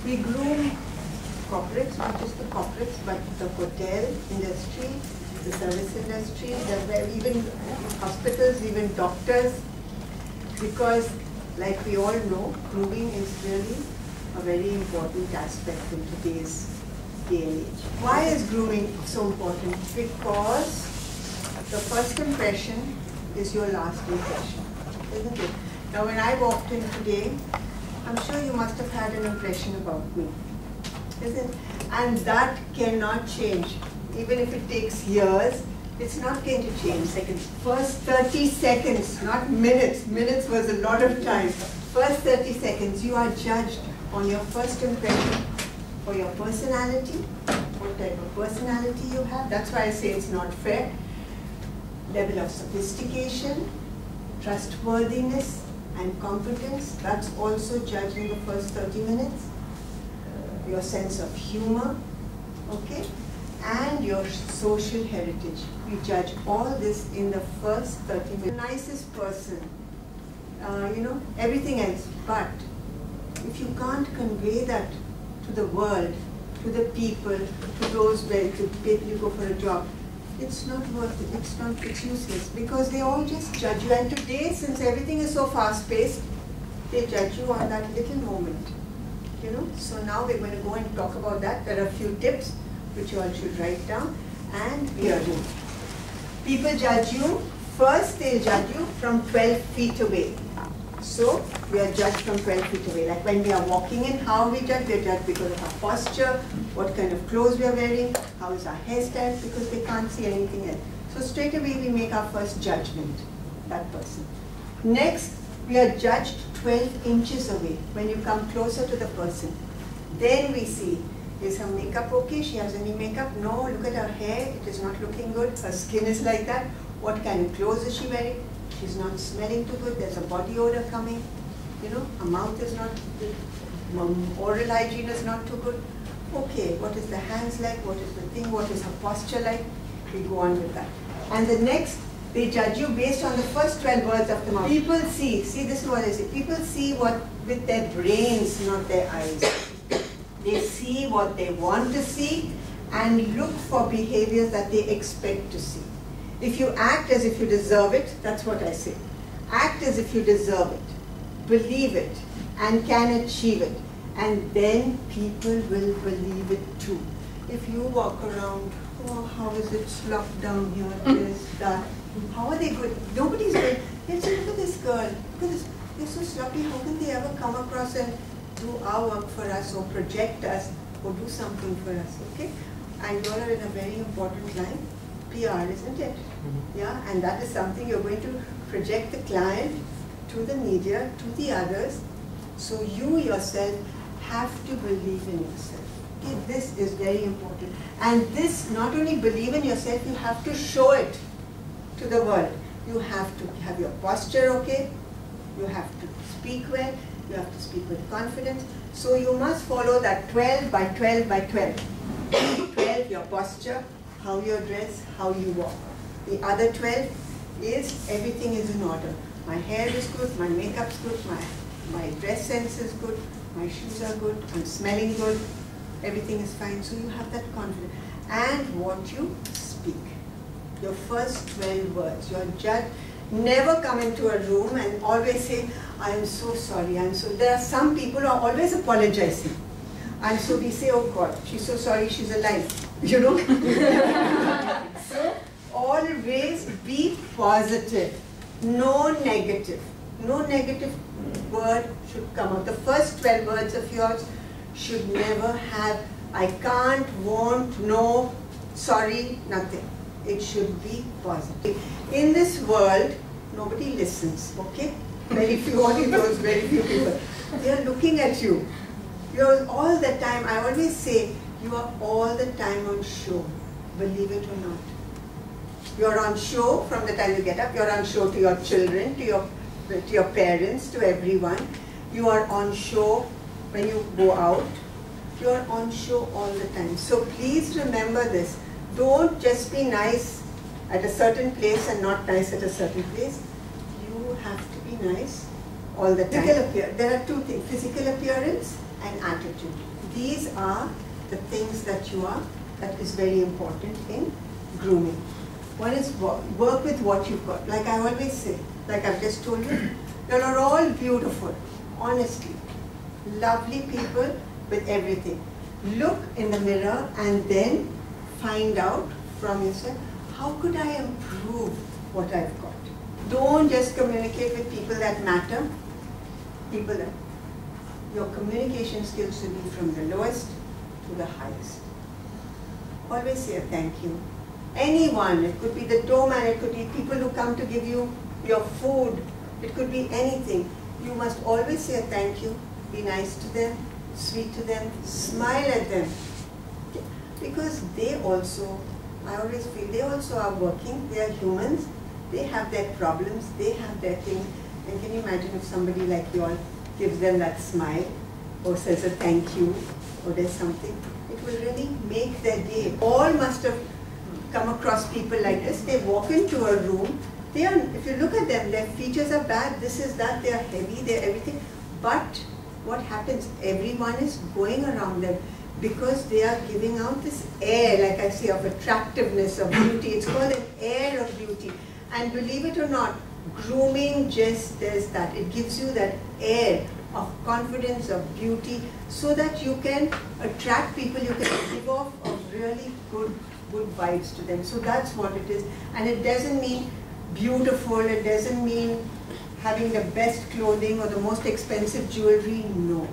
We groom corporates, not just the corporates, but the hotel industry, the service industry, even hospitals, even doctors, because like we all know, grooming is really a very important aspect in today's day and age. Why is grooming so important? Because the first impression is your last impression, isn't it? Now when I walked in today, I'm sure you must have had an impression about me, isn't it? And that cannot change. Even if it takes years, it's not going to change. First 30 seconds, not minutes. Minutes was a lot of time. First 30 seconds, you are judged on your first impression for your personality, what type of personality you have. That's why I say it's not fair. Level of sophistication, trustworthiness, and competence, that's also judged in the first 30 minutes. Your sense of humor, okay? And your social heritage. We judge all this in the first 30 minutes. The nicest person, everything else. But if you can't convey that to the world, to the people, to those where you go for a job, it's not worth it. It's useless, because they all just judge you. And today, since everything is so fast-paced, they judge you on that little moment. So now we're going to go and talk about that. There are a few tips which you all should write down, and we are doing. People judge you. First, they'll judge you from 12 feet away. So we are judged from 12 feet away. Like when we are walking in, how we judge? We are judged because of our posture, what kind of clothes we are wearing, how is our hairstyle, because they can't see anything else. So straight away we make our first judgment, that person. Next, we are judged 12 inches away when you come closer to the person. Then we see, is her makeup okay? She has any makeup? No, look at her hair, it is not looking good. Her skin is like that. What kind of clothes is she wearing? She's not smelling too good, there's a body odor coming. Her mouth is not good, oral hygiene is not too good. Okay, what is the hands like? What is the thing? What is her posture like? We go on with that. And the next, they judge you based on the first 12 words of the mouth. People see this is what I say, people see what with their brains, not their eyes. They see what they want to see and look for behaviors that they expect to see. If you act as if you deserve it, that's what I say. Act as if you deserve it, believe it, and can achieve it. And then people will believe it too. If you walk around, oh, how is it sloughed down here, this, that, how are they good? Nobody's good. They'll say, look at this girl, look at this, they're so sloppy, how can they ever come across and do our work for us or project us or do something for us, okay? And you all are in a very important line, PR, isn't it? Yeah, and that is something you're going to project the client to the media, to the others. So you yourself have to believe in yourself. Okay, this is very important. And this, not only believe in yourself, you have to show it to the world. You have to have your posture okay, you have to speak well, you have to speak with confidence. So you must follow that 12 by 12 by 12. 12, your posture, how you dress, how you walk. The other 12 is everything is in order. My hair is good, my makeup's good, my dress sense is good, my shoes are good, I'm smelling good, everything is fine. So you have that confidence. And what you speak. Your first 12 words. Your judge, never come into a room and always say, I am so sorry, I'm so... There are some people who are always apologizing. And so we say, oh God, she's so sorry, she's alive. So always be positive. No negative. No negative word should come out. The first 12 words of yours should never have, I can't, won't, no, sorry, nothing. It should be positive. In this world, nobody listens, okay? Very few, only those very few people. They are looking at you. You're all the time, I always say, you are all the time on show, believe it or not. You're on show from the time you get up, you're on show to your children, to your parents, to everyone. You are on show when you go out. You are on show all the time. So please remember this. Don't just be nice at a certain place and not nice at a certain place. You have to be nice all the time. There are two things, physical appearance and attitude. These are the things that is very important in grooming. One is work with what you've got. Like I always say, like I've just told you, you are all beautiful, honestly. Lovely people with everything. Look in the mirror and then find out from yourself, how could I improve what I've got? Don't just communicate with people that matter. Your communication skills should be from the lowest to the highest. Always say a thank you. Anyone, it could be the doorman, it could be people who come to give you your food, it could be anything. You must always say a thank you, be nice to them, sweet to them, smile at them. Because they also, I always feel, they also are working, they are humans, they have their problems, they have their things. And can you imagine if somebody like you all gives them that smile, or says a thank you, or does something, it will really make their day. All must have come across people like this. They walk into a room, they are, if you look at them, their features are bad, this is that, they are heavy, they are everything. But what happens, everyone is going around them because they are giving out this air, like I say, of attractiveness, of beauty. It's called an air of beauty. And believe it or not, grooming just does that. It gives you that air of confidence, of beauty, so that you can attract people, you can give off of really good vibes to them. So that's what it is. And it doesn't mean beautiful, it doesn't mean having the best clothing or the most expensive jewelry, no.